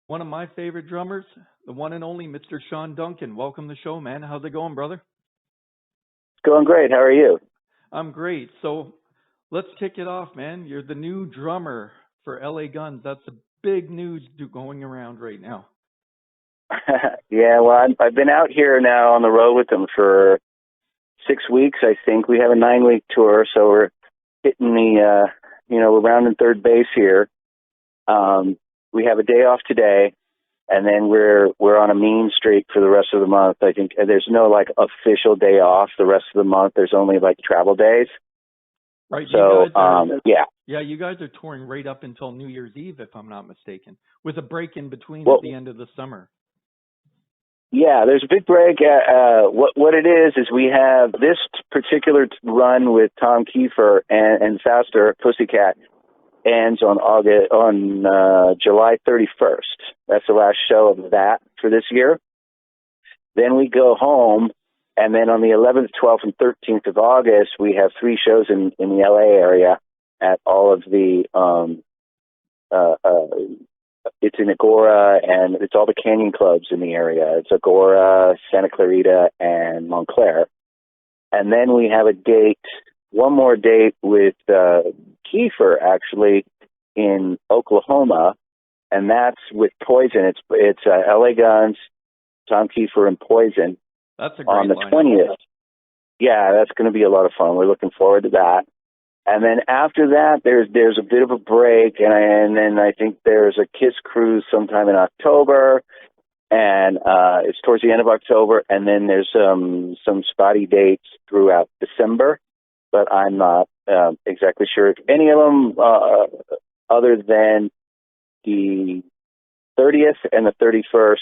One of my favorite drummers, the one and only Mr. Shawn Duncan. Welcome to the show, man. How's it going, brother? Going great. How are you? I'm great. So let's kick it off, man. You're the new drummer for LA Guns. That's a big news going around right now. Yeah, well, I've been out here now on the road with them for 6 weeks, I think. We have a 9-week tour, so we're hitting we're rounding third base here. We have a day off today, and then we're on a mean streak for the rest of the month. I think there's no official day off the rest of the month. There's only travel days. Right. So yeah. Yeah, you guys are touring right up until New Year's Eve, if I'm not mistaken, with a break in between at the end of the summer. Yeah, there's a big break. What it is we have this particular run with Tom Kiefer and Faster Pussycat ends on July 31st. That's the last show of that for this year. Then we go home, and then on the 11th, 12th, and 13th of August, we have 3 shows in the LA area at all of the it's in Agora, and it's all the canyon clubs in the area. It's Agora, Santa Clarita, and Montclair. And then we have one more date with Kiefer, actually, in Oklahoma, and that's with Poison. It's LA Guns, Tom Kiefer, and Poison. That's a great on the lineup. 20th. Yeah, that's going to be a lot of fun. We're looking forward to that. And then after that, there's a bit of a break, and then I think there's a Kiss cruise sometime in October, and it's towards the end of October, and then there's some spotty dates throughout December, but I'm not exactly sure if any of them, other than the 30th and the 31st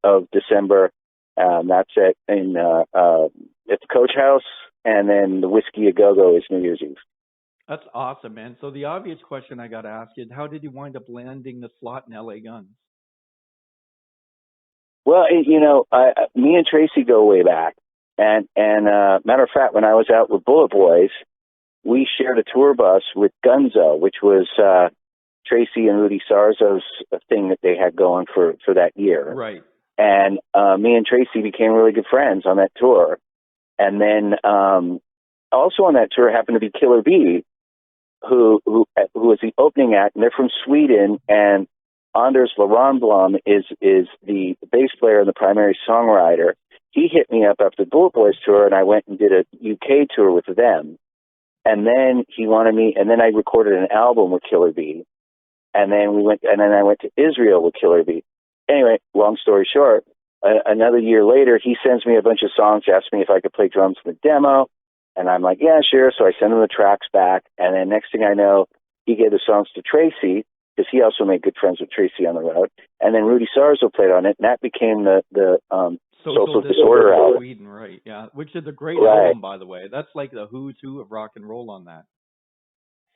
of December. That's at the Coach House, and then the Whiskey A Go Go is New Year's Eve. That's awesome, man. So the obvious question I got to ask is, how did you wind up landing the slot in LA Guns? Well, me and Tracy go way back, and matter of fact, when I was out with Bullet Boys, we shared a tour bus with Gunzo, which was Tracy and Rudy Sarzo's thing that they had going for that year. Right. And me and Tracy became really good friends on that tour. And then also on that tour happened to be Killer Bee, who was the opening act, and they're from Sweden. And Anders Laronblom is the bass player and the primary songwriter. He hit me up after the Bullet Boys tour, and I went and did a UK tour with them. And then he wanted me, and then I recorded an album with Killer Bee. And then I went to Israel with Killer Bee. Anyway, long story short, another year later, he sends me a bunch of songs, asks me if I could play drums in the demo. And I'm like, yeah, sure. So I send him the tracks back. And then next thing I know, he gave the songs to Tracy, because he also made good friends with Tracy on the road. And then Rudy Sarzo played on it, and that became the Social Disorder album. Sweden, right, yeah. Which is a great album, by the way. That's like the who's who of rock and roll on that.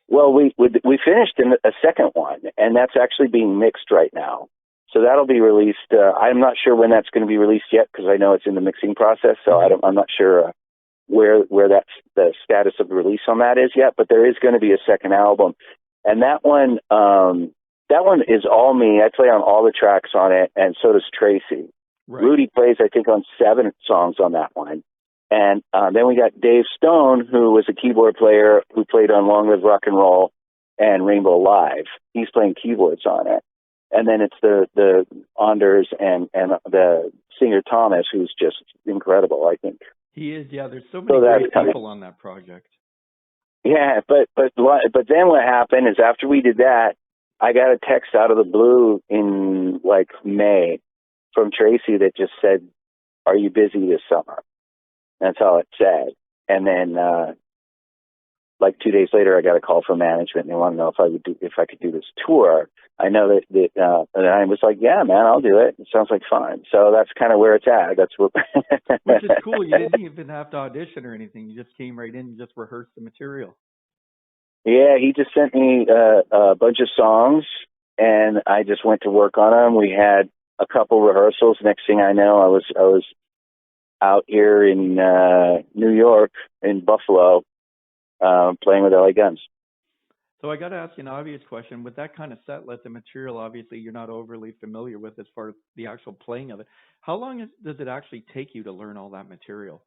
Well, we finished in a second one, and that's actually being mixed right now. So that'll be released. I'm not sure when that's going to be released yet, because I know it's in the mixing process. So I'm not sure where that's the status of the release on that is yet. But there is going to be a second album, and that one is all me. I play on all the tracks on it, and so does Tracy. Right. Rudy plays, I think, on 7 songs on that one. And then we got Dave Stone, who was a keyboard player who played on Long Live Rock and Roll and Rainbow Live. He's playing keyboards on it. And then it's the Anders and the singer Thomas, who's just incredible, I think. He is, yeah. There's so many great people on that project. Yeah, but then what happened is after we did that, I got a text out of the blue in May from Tracy that just said, "Are you busy this summer?" That's all it said. And then 2 days later, I got a call from management, and they wanted to know if I could do this tour. I know that and I was like, yeah, man, I'll do it. It sounds like fun. So that's kind of where it's at. That's what. Which is cool. You didn't even have to audition or anything. You just came right in and just rehearsed the material. Yeah, he just sent me a bunch of songs, and I just went to work on them. We had a couple rehearsals. Next thing I know, I was out here in New York, in Buffalo, playing with LA Guns. So I got to ask you an obvious question. With that kind of set list and material, obviously you're not overly familiar with as far as the actual playing of it. How long does it actually take you to learn all that material?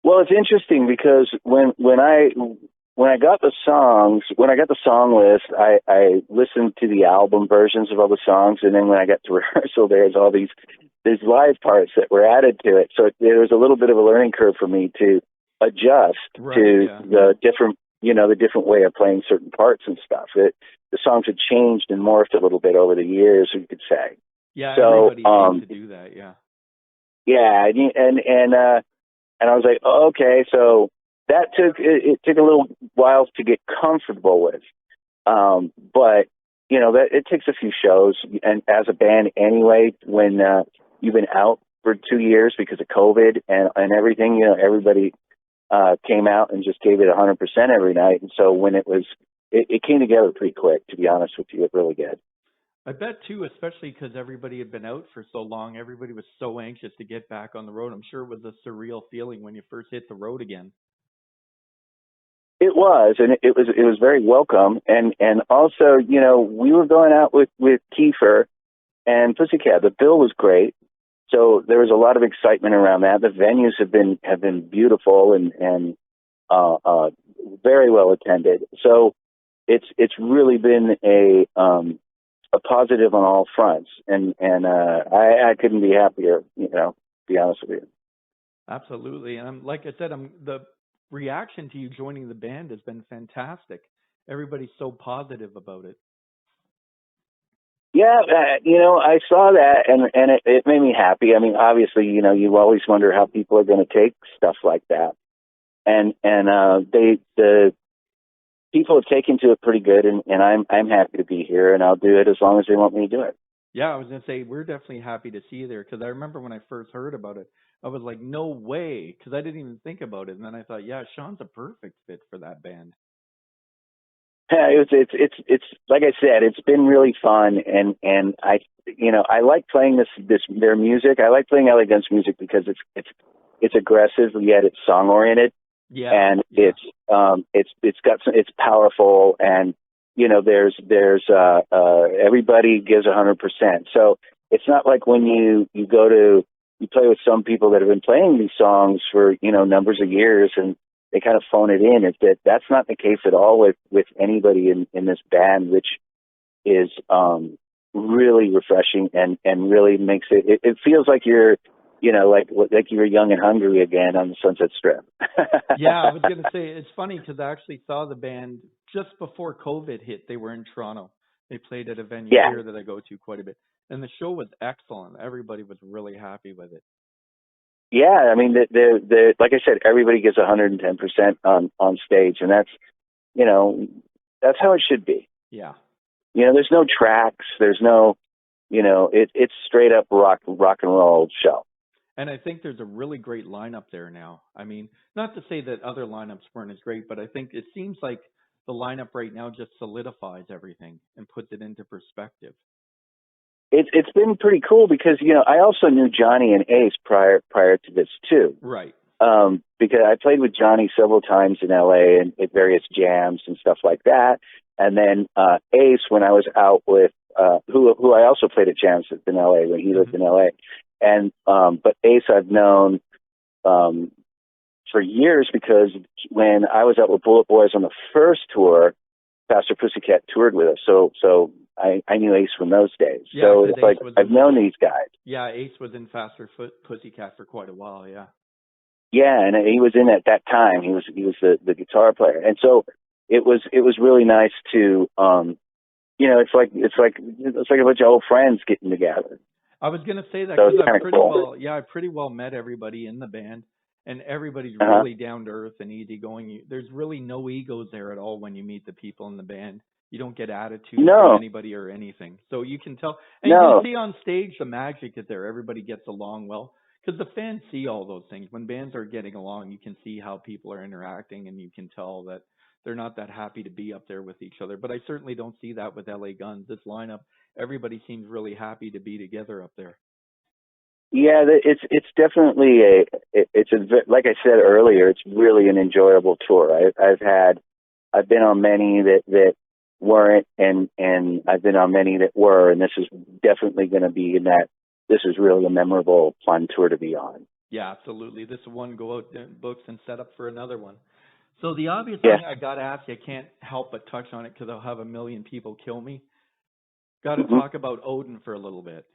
Well, it's interesting because when I got the songs, when I got the song list, I listened to the album versions of all the songs, and then when I got to rehearsal, there's all these live parts that were added to it. So there was a little bit of a learning curve for me to adjust Right. to Yeah. the different, the different way of playing certain parts and stuff. The songs had changed and morphed a little bit over the years, you could say. Yeah. So, Everybody seems to do that. Yeah. yeah, and I was like, oh, okay, so that it took a little while to get comfortable with. But that it takes a few shows, and as a band anyway, when you've been out for 2 years because of COVID and everything, everybody came out and just gave it 100% every night, and so when it came together pretty quick. To be honest with you, it really did. I bet too, especially because everybody had been out for so long. Everybody was so anxious to get back on the road. I'm sure it was a surreal feeling when you first hit the road again. It was, and it was very welcome, and also, we were going out with Kiefer and Pussycat. The bill was great, so there was a lot of excitement around that. The venues have been beautiful and very well attended. So it's really been a positive on all fronts, and I couldn't be happier. To be honest with you. Absolutely. And like I said, the reaction to you joining the band has been fantastic. Everybody's so positive about it. Yeah, I saw that, and it made me happy. I mean, obviously, you always wonder how people are going to take stuff like that, and the people have taken to it pretty good, and I'm happy to be here, and I'll do it as long as they want me to do it. Yeah, I was going to say, we're definitely happy to see you there because I remember when I first heard about it, I was like, no way, because I didn't even think about it. And then I thought, yeah, Sean's a perfect fit for that band. Yeah, it's like I said, it's been really fun, and I like playing their music. I like playing LA Guns music because it's aggressive yet it's song oriented. Yeah, And yeah. it's powerful, and there's everybody gives 100%. So it's not like when you play with some people that have been playing these songs for numbers of years and they kind of phone it in. That's not the case at all with anybody in this band, which is really refreshing and really makes it feels like you're like you were young and hungry again on the Sunset Strip. Yeah, I was going to say, it's funny because I actually saw the band just before COVID hit. They were in Toronto. They played at a venue Yeah. here that I go to quite a bit. And the show was excellent. Everybody was really happy with it. Yeah, I mean, like I said, everybody gives 110% on stage, and that's how it should be. Yeah. There's no tracks, there's no, it's straight up rock and roll show. And I think there's a really great lineup there now. I mean, not to say that other lineups weren't as great, but I think it seems like the lineup right now just solidifies everything and puts it into perspective. It's been pretty cool because I also knew Johnny and Ace prior to this too. Right. Because I played with Johnny several times in L.A. and at various jams and stuff like that. And then Ace, when I was out with who I also played at jams in L.A. when he lived in L.A. And but Ace I've known for years because when I was out with Bullet Boys on the first tour, Faster Pussycat toured with us. So I knew Ace from those days. Yeah, so it's like I've known these guys. Yeah, Ace was in Faster Pussycat for quite a while. Yeah. Yeah, and he was in at that time. He was the guitar player, and so it was really nice to it's like a bunch of old friends getting together. I was gonna say that So because I pretty well met everybody in the band, and everybody's Uh-huh. really down to earth and easygoing. There's really no egos there at all when you meet the people in the band. You don't get attitudes from anybody or anything. So you can tell, and you can see on stage the magic is there. Everybody gets along well because the fans see all those things. When bands are getting along, you can see how people are interacting, and you can tell that they're not that happy to be up there with each other. But I certainly don't see that with LA Guns. This lineup, everybody seems really happy to be together up there. Yeah, it's definitely like I said earlier, it's really an enjoyable tour. I've had I've been on many that weren't, and I've been on many that were, and this is definitely going to be in that. This is really a memorable, fun tour to be on. Yeah, absolutely. This one go out books and set up for another one. So the obvious thing I got to ask you, I can't help but touch on it because I'll have a million people kill me. Got to talk about Odin for a little bit.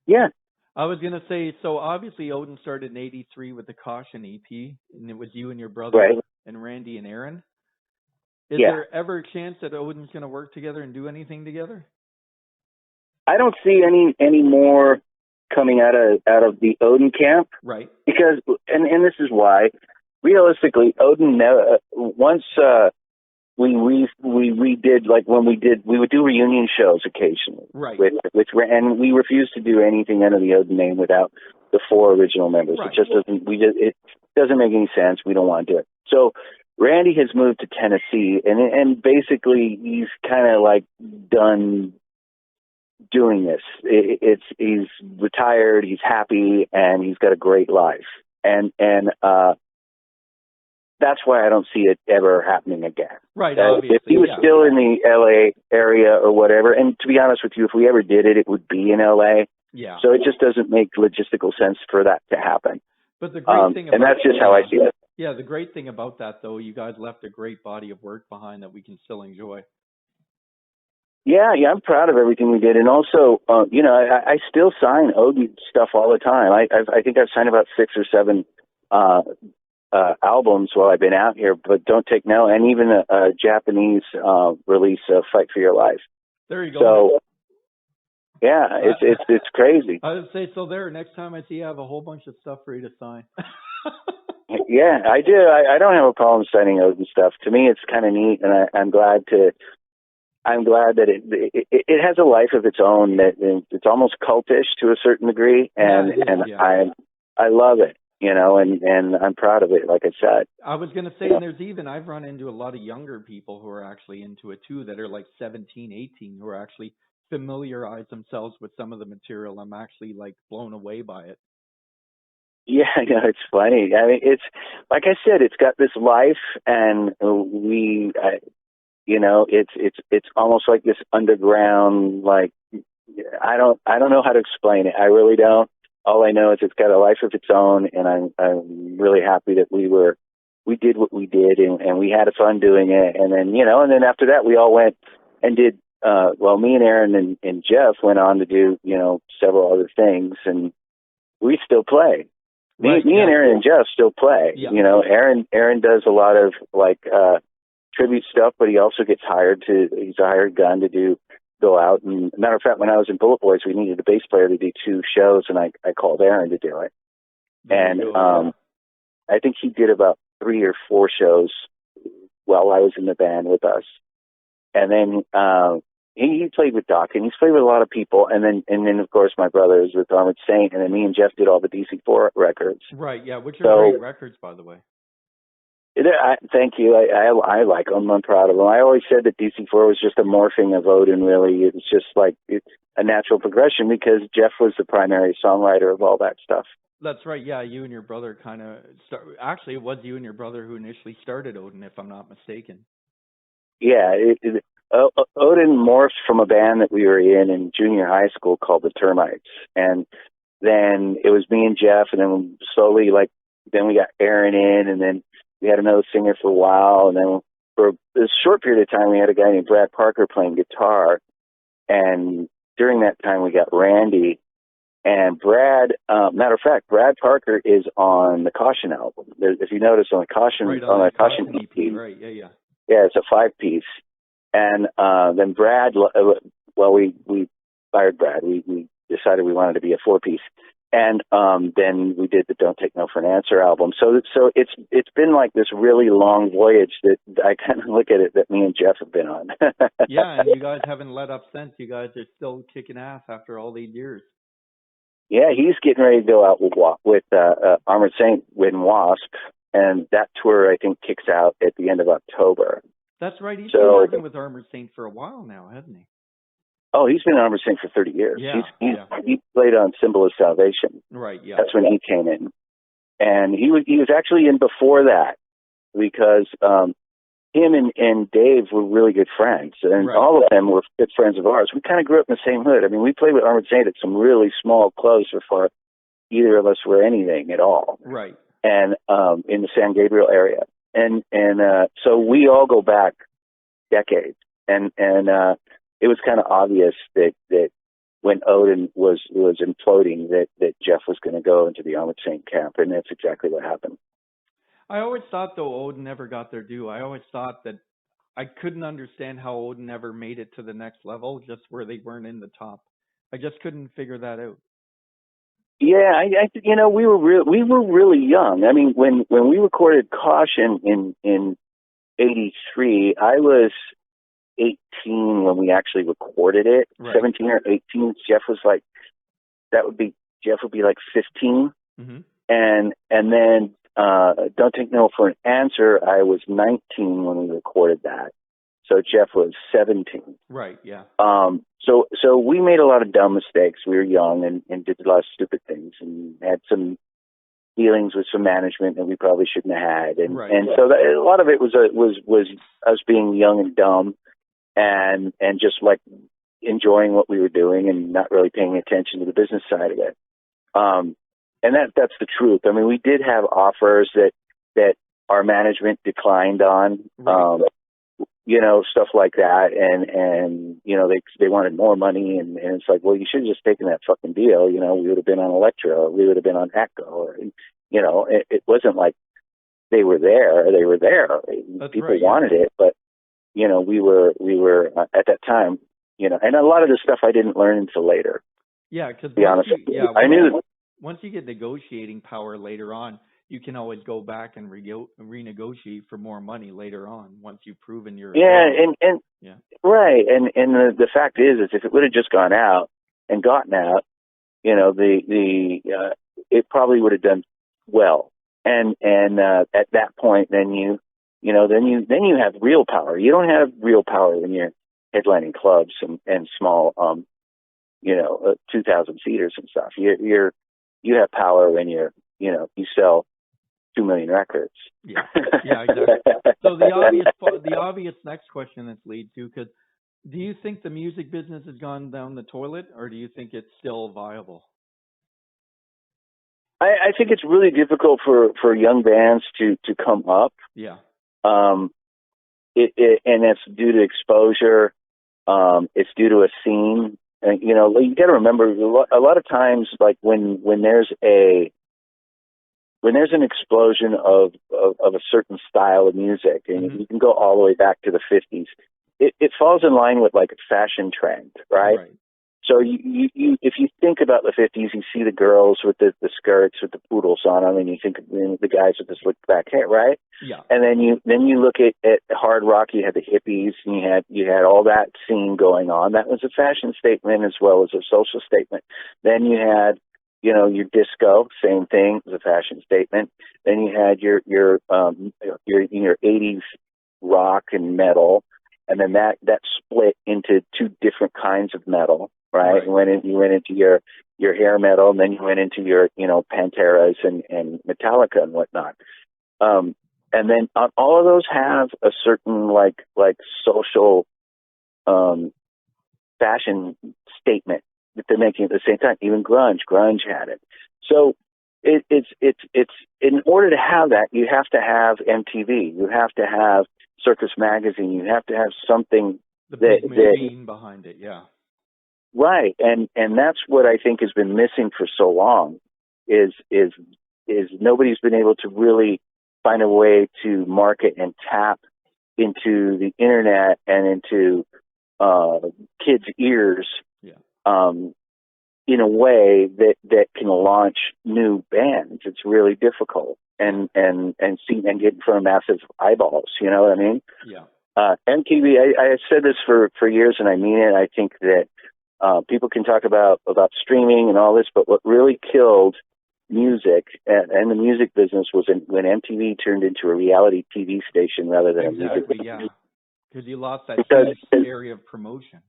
Yeah. I was going to say, so obviously Odin started in '83 with the Caution EP, and it was you and your brother and Randy and Aaron. Is there ever a chance that Odin's going to work together and do anything together? I don't see any more coming out of the Odin camp. Right. Because, and this is why, realistically, Odin, once we redid, like when we would do reunion shows occasionally. Right. And we refused to do anything under the Odin name without the 4 original members. Right. It doesn't make any sense. We don't want to do it. So Randy has moved to Tennessee, and basically he's kind of like done doing this. He's retired, he's happy, and he's got a great life. And that's why I don't see it ever happening again. Right, obviously. If he was still in the L.A. area or whatever, and to be honest with you, if we ever did it, it would be in L.A. Yeah. So it just doesn't make logistical sense for that to happen. But the great thing about and that's just how I see it. Yeah, the great thing about that, though, you guys left a great body of work behind that we can still enjoy. Yeah, I'm proud of everything we did, and also, I still sign Odin stuff all the time. I think I've signed about 6 or 7 albums while I've been out here, but Don't Take No, and even a Japanese release of Fight for Your Life. There you go. So, yeah, it's crazy. I would say so. There, next time I see you, I have a whole bunch of stuff for you to sign. Yeah, I do. I don't have a problem signing Odin stuff. To me, it's kind of neat, and I'm glad that it has a life of its own. That it's almost cultish to a certain degree, and I love it, and I'm proud of it. Like I said, I was going to say, and I've run into a lot of younger people who are actually into it too, that are like 17, 18, who are actually familiarize themselves with some of the material. I'm actually like blown away by it. Yeah, it's funny. I mean, it's like I said, it's got this life, and it's almost like this underground, like, I don't know how to explain it. I really don't. All I know is it's got a life of its own, and I'm really happy that we did what we did, and we had fun doing it. And then after that, we all went and did, me and Aaron and Jeff went on to do, several other things, and we still play. Right, me and Aaron and Jeff still play. Yeah. Aaron does a lot of tribute stuff, but he also gets he's a hired gun to go out. And matter of fact, when I was in Bullet Boys, we needed a bass player to do 2 shows, and I called Aaron to do it. I think he did about 3 or 4 shows while I was in the band with us. And then he played with Doc, and he's played with a lot of people. And then of course my brother is with Armored Saint, and then me and Jeff did all the DC4 records. Right, yeah, which are great records, by the way. Thank you. I like them. I'm proud of them. I always said that DC4 was just a morphing of Odin, really. It's just like it's a natural progression because Jeff was the primary songwriter of all that stuff. That's right, yeah, you and your brother kind of actually, it was you and your brother who initially started Odin, if I'm not mistaken. Yeah, Odin morphed from a band that we were in junior high school called the Termites, and then it was me and Jeff, and then slowly, then we got Aaron in, and then we had another singer for a while, and then for a short period of time we had a guy named Brad Parker playing guitar, and during that time we got Randy, and Brad, matter of fact, Brad Parker is on the Caution album. If you notice on the Caution, right, on the Caution EP, right, yeah. Yeah, it's a 5-piece. And then Brad, we fired Brad. We decided we wanted to be a 4-piece. And then we did the Don't Take No for an Answer album. So it's been like this really long voyage that I kind of look at it that me and Jeff have been on. Yeah, and you guys haven't let up since. You guys are still kicking ass after all these years. Yeah, he's getting ready to go out with Armored Saint with Wasp, and that tour I think kicks out at the end of October. That's right. He's been working with Armored Saint for a while now, hasn't he? Oh, he's been in Armored Saint for 30 years. Yeah, He played on Symbol of Salvation. Right, yeah. That's when he came in. And he was actually in before that because him and Dave were really good friends, and Right. all of them were good friends of ours. We kind of grew up in the same hood. I mean, we played with Armored Saint at some really small clubs before either of us were anything at all. Right. And in the San Gabriel area, and so we all go back decades, and it was kind of obvious that when Odin was imploding, that Jeff was going to go into the Armored Saint camp, and that's exactly what happened. I always thought, though, Odin never got their due. I always thought that I couldn't understand how Odin never made it to the next level, just where they weren't in the top. I just couldn't figure that out. Yeah, I we were really young. I mean, when we recorded Caution in '83, I was 18 when we actually recorded it. Right. 17 or 18. Jeff would be like 15. Mm-hmm. And then Don't Take No for an Answer, I was 19 when we recorded that. So Jeff was 17. Right, yeah. So we made a lot of dumb mistakes. We were young and did a lot of stupid things and had some dealings with some management that we probably shouldn't have had. And so a lot of it was us being young and dumb and just like enjoying what we were doing and not really paying attention to the business side of it. And that's the truth. I mean, we did have offers that our management declined on, stuff like that. And they wanted more money. And it's like, well, you should have just taken that fucking deal. We would have been on Elektra, or we would have been on Echo, or, it wasn't like they were there. They were there. People wanted it, but, we were at that time, and a lot of the stuff I didn't learn until later. Yeah. Cause I knew. Once you get negotiating power later on, you can always go back and renegotiate for more money later on once you've proven your right. And the fact is if it would have just gone out and gotten out, it probably would have done well. And at that point, then you have real power. You don't have real power when you're headlining clubs and small 2,000 seaters and stuff. You have power when you sell 2 million records. Yeah, exactly. So the obvious next question that's lead to, because do you think the music business has gone down the toilet, or do you think it's still viable? I think it's really difficult for young bands to come up. Yeah. And that's due to exposure. It's due to a scene. And, you got to remember a lot of times, like when there's an explosion of a certain style of music, and you can go all the way back to the 50s, it falls in line with like a fashion trend, right? So you if you think about the 50s, you see the girls with the skirts with the poodles on them, and you think of the guys with the slicked back hair, right? Yeah. And then you look at hard rock. You had the hippies, and you had all that scene going on. That was a fashion statement as well as a social statement. Then you had your disco, same thing, was a fashion statement. Then you had your 80s rock and metal, and then that split into two different kinds of metal. Right. You went into your hair metal, and then you went into your, Panteras and Metallica and whatnot. And then all of those have a certain like social fashion statement that they're making at the same time. Even grunge had it. So it's in order to have that, you have to have MTV, you have to have Circus Magazine, you have to have something the big machine behind it. Yeah. Right, and that's what I think has been missing for so long, is nobody's been able to really find a way to market and tap into the internet and into kids' ears, in a way that can launch new bands. It's really difficult, and see and get in front of massive eyeballs. You know what I mean? Yeah. MTV. I have said this for years, and I mean it. I think that. People can talk about streaming and all this, but what really killed music and the music business was when MTV turned into a reality TV station rather than a music business. Yeah, because you lost that huge area of promotion.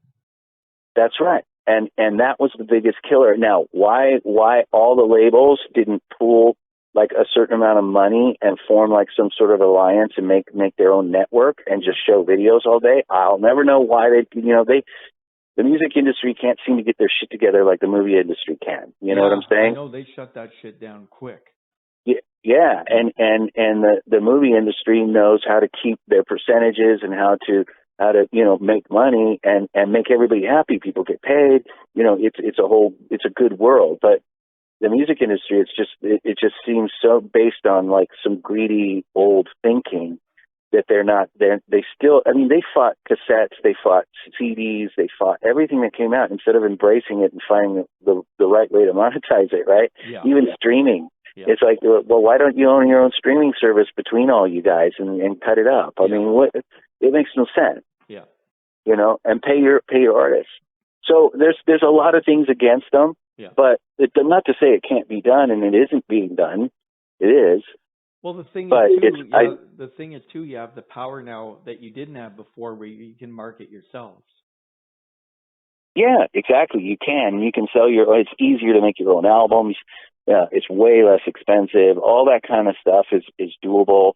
That's right, and that was the biggest killer. Now, why all the labels didn't pool like a certain amount of money and form like some sort of alliance and make their own network and just show videos all day. I'll never know why the music industry can't seem to get their shit together like the movie industry can. You know what I'm saying? I know, they shut that shit down quick. Yeah, and the movie industry knows how to keep their percentages and how to make money and make everybody happy. People get paid. It's a good world. But the music industry, it just seems so based on like some greedy old thinking that they fought cassettes, they fought CDs, they fought everything that came out instead of embracing it and finding the right way to monetize it, right? Yeah. Even streaming. Yeah. It's like, well, why don't you own your own streaming service between all you guys and cut it up? I mean, it makes no sense. Yeah. And pay your artists. So there's a lot of things against them, but not to say it can't be done, and it isn't being done. It is. Well, the thing is too, you have the power now that you didn't have before, where you can market yourselves. Yeah, exactly. You can. You can sell it's easier to make your own albums. It's way less expensive. All that kind of stuff is doable.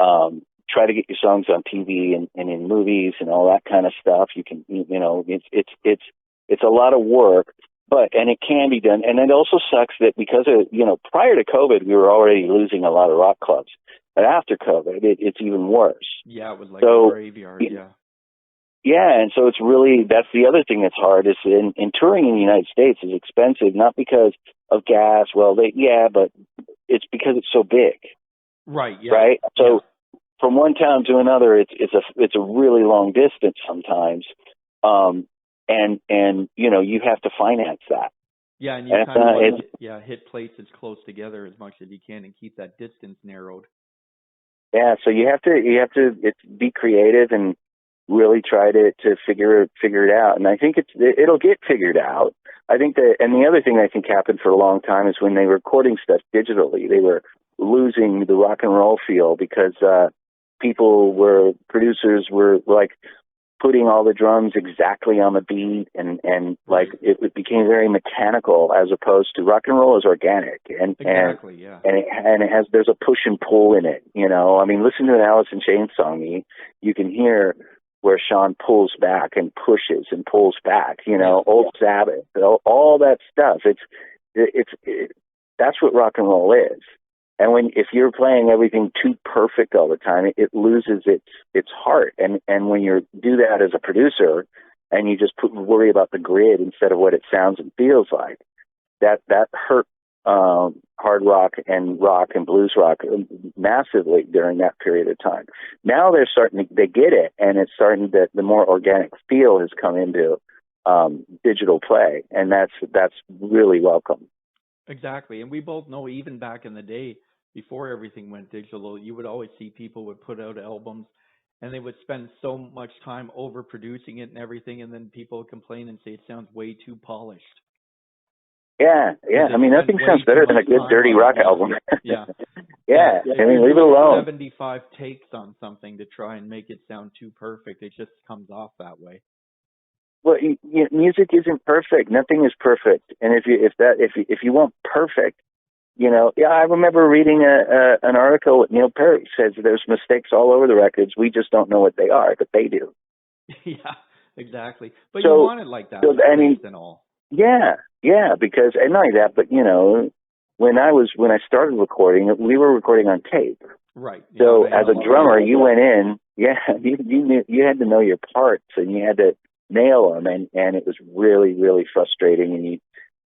Try to get your songs on TV and in movies and all that kind of stuff. You can, it's a lot of work, and it can be done. And it also sucks that because of, prior to COVID, we were already losing a lot of rock clubs. But after COVID, it's even worse. Yeah, it was like a graveyard, Yeah, and so that's the other thing that's hard is in touring in the United States is expensive, not because of gas. Well, but it's because it's so big. Right. Yeah. Right. So from one town to another, it's a really long distance sometimes, and you have to finance that. Yeah, and you kind of hit places close together as much as you can and keep that distance narrowed. Yeah, so you have to be creative and really try to figure it out. And I think it'll get figured out. I think and the other thing I think happened for a long time is when they were recording stuff digitally, they were losing the rock and roll feel because producers were like putting all the drums exactly on the beat and like it became very mechanical as opposed to rock and roll is organic and there's a push and pull in it. I mean, listen to an Alice in Chains song, you can hear where Shawn pulls back and pushes and pulls back, Old Sabbath, all that stuff. That's what rock and roll is. And if you're playing everything too perfect all the time, it loses its heart. And when you do that as a producer and you just worry about the grid instead of what it sounds and feels like, that hurt hard rock and blues rock massively during that period of time. Now they get it, and it's starting that the more organic feel has come into digital play, and that's really welcome. Exactly, and we both know even back in the day, before everything went digital, you would always see people would put out albums, and they would spend so much time overproducing it and everything, and then people would complain and say it sounds way too polished. Yeah. I mean, nothing sounds better than a good dirty rock album. Yeah. Yeah. I mean, leave it alone. 75 takes on something to try and make it sound too perfect. It just comes off that way. Well, music isn't perfect. Nothing is perfect. And if you want perfect, I remember reading an article with Neil Perry says there's mistakes all over the records. We just don't know what they are, but they do. Yeah, exactly. But you want it like that. And all. Yeah, because and not only that, but when I started recording, we were recording on tape. Right. So as a drummer, you went in, you had to know your parts and you had to nail them, and it was really, really frustrating. And you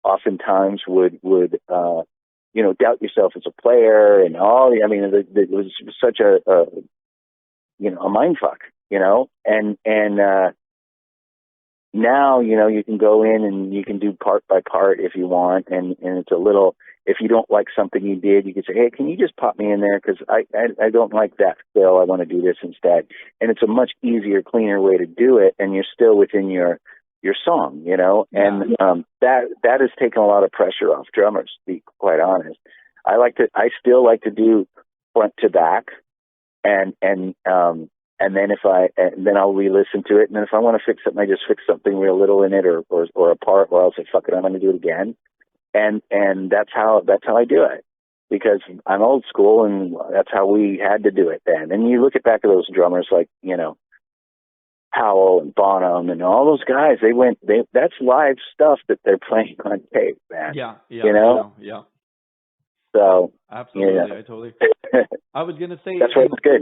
oftentimes would doubt yourself as a player and all. I mean, it was such a mind fuck, and now, you can go in and you can do part by part if you want. And it's a little, if you don't like something you did, you can say, hey, can you just pop me in there? Cause I don't like that fill. I want to do this instead. And it's a much easier, cleaner way to do it. And you're still within your song, and, that has taken a lot of pressure off drummers, to be quite honest. I still like to do front to back and then I'll re-listen to it. And then if I want to fix something, I just fix something real little in it or a part, or I'll say, fuck it, I'm going to do it again. And that's how I do it. because I'm old school, and that's how we had to do it then. And you look at back at those drummers like, Powell and Bonham and all those guys, that's live stuff that they're playing on tape, man. Yeah, yeah. So absolutely, I totally. I was gonna say that's why it's good.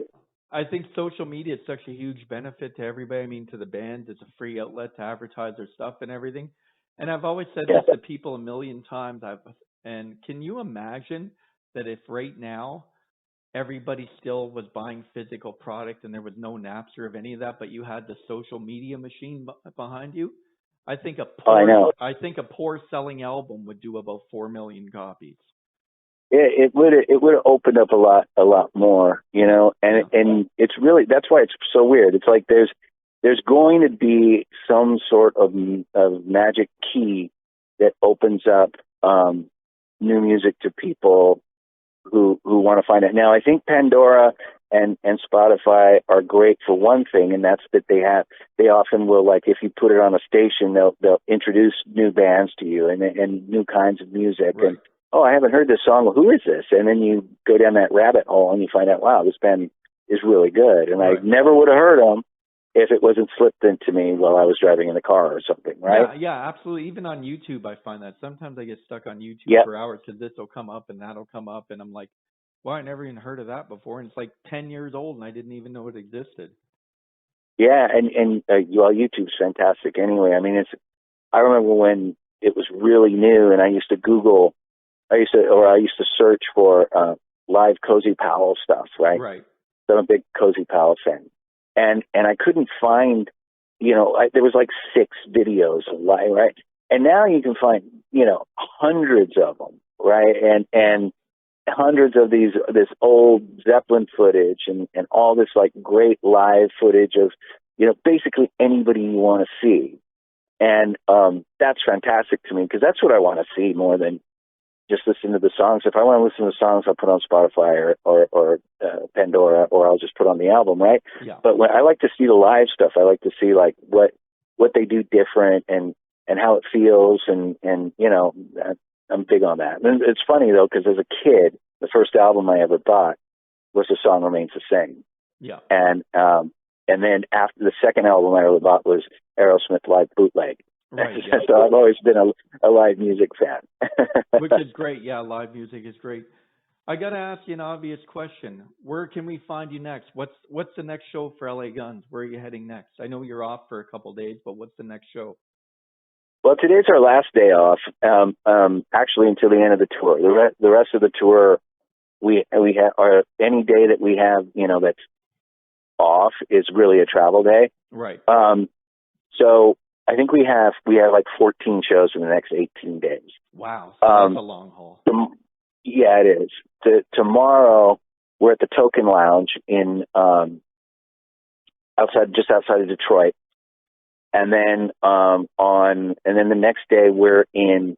I think social media is such a huge benefit to everybody. I mean, to the bands, it's a free outlet to advertise their stuff and everything. And I've always said this to people a million times. And can you imagine that if right now everybody still was buying physical product and there was no Napster of any of that, but you had the social media machine behind you? I think I think a poor selling album would do about 4 million copies. It would have opened up a lot more, and it's really, that's why it's so weird. It's like there's going to be some sort of magic key that opens up new music to people who want to find it. Now, I think Pandora and Spotify are great for one thing, and that's that they often will, like, if you put it on a station, they'll introduce new bands to you and new kinds of music. Right. And I haven't heard this song. Well, who is this? And then you go down that rabbit hole and you find out, wow, this band is really good. And right. I never would have heard them if it wasn't slipped into me while I was driving in the car or something, right? Yeah, absolutely. Even on YouTube, I find that sometimes I get stuck on YouTube for hours because this will come up and that'll come up, and I'm like, well, I never even heard of that before, and it's like 10 years old, and I didn't even know it existed. Yeah, and YouTube's fantastic. Anyway, I mean, I remember when it was really new, and I used to search for live Cozy Powell stuff, right? Right. So I'm a big Cozy Powell fan. And I couldn't find, there was like 6 videos of live, right? And now you can find, hundreds of them, right? And hundreds of this old Zeppelin footage and all this like great live footage of, basically anybody you want to see. And that's fantastic to me, because that's what I want to see more than just listen to the songs. If I want to listen to songs, I'll put on Spotify or Pandora, or I'll just put on the album, right? Yeah. But when I like to see the live stuff, I like to see like what they do different and how it feels, and I'm big on that. And it's funny though, because as a kid, the first album I ever bought was A Song Remains the Same. Yeah. And then after, the second album I ever bought was Aerosmith Live Bootleg. Right. Yeah. So I've always been a live music fan. Which is great. Yeah, live music is great. I got to ask you an obvious question. Where can we find you next? What's the next show for LA Guns? Where are you heading next? I know you're off for a couple of days, but what's the next show? Well, today's our last day off, actually until the end of the tour. The rest of the tour, we have, any day that we have, that's off is really a travel day. Right. So I think we have like 14 shows in the next 18 days. Wow. So that's a long haul. Yeah, it is. Tomorrow we're at the Token Lounge in just outside of Detroit. And then the next day we're in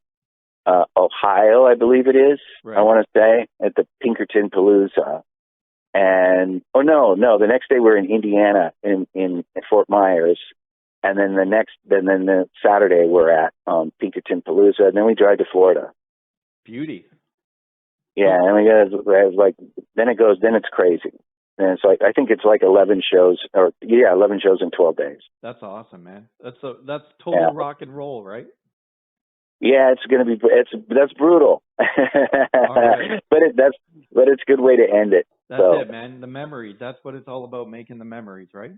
Ohio, I believe it is. Right. I want to say at the Pinkerton Palooza. And the next day we're in Indiana in Fort Myers. And then the Saturday we're at Pinkerton Palooza, and then we drive to Florida. Beauty. Yeah, and then it's crazy. And it's like, I think it's like 11 shows in 12 days. That's awesome, man. That's total rock and roll, right? Yeah, that's brutal. Right. But it's a good way to end it. That's it, man. The memories. That's what it's all about, making the memories, right?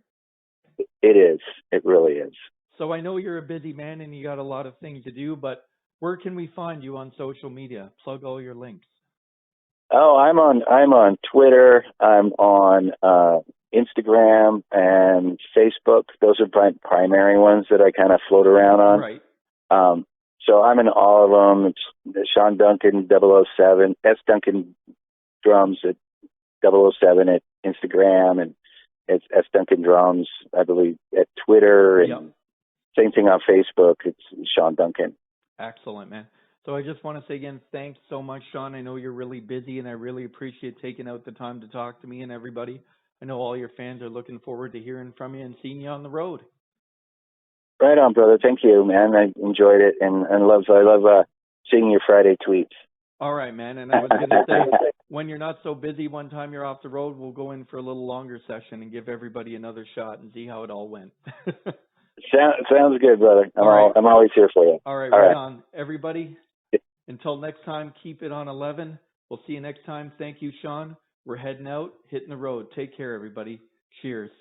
It is. It really is. So I know you're a busy man and you got a lot of things to do, but where can we find you on social media? Plug all your links. Oh, I'm on Twitter. I'm on Instagram and Facebook. Those are primary ones that I kind of float around on. Right. So I'm in all of them. It's Shawn Duncan 007, S Duncan Drums at 007 at Instagram, and it's S Duncan Drums, I believe, at Twitter, and same thing on Facebook. It's Shawn Duncan. Excellent, man. So I just want to say again, thanks so much, Shawn. I know you're really busy, and I really appreciate taking out the time to talk to me and everybody. I know all your fans are looking forward to hearing from you and seeing you on the road. Right on, brother. Thank you, man. I enjoyed it, and I love seeing your Friday tweets. All right, man. And I was going to say, when you're not so busy, one time you're off the road, we'll go in for a little longer session and give everybody another shot and see how it all went. Sounds good, brother. I'm always here for you. All right, right on. Everybody, until next time, keep it on 11. We'll see you next time. Thank you, Shawn. We're heading out, hitting the road. Take care, everybody. Cheers.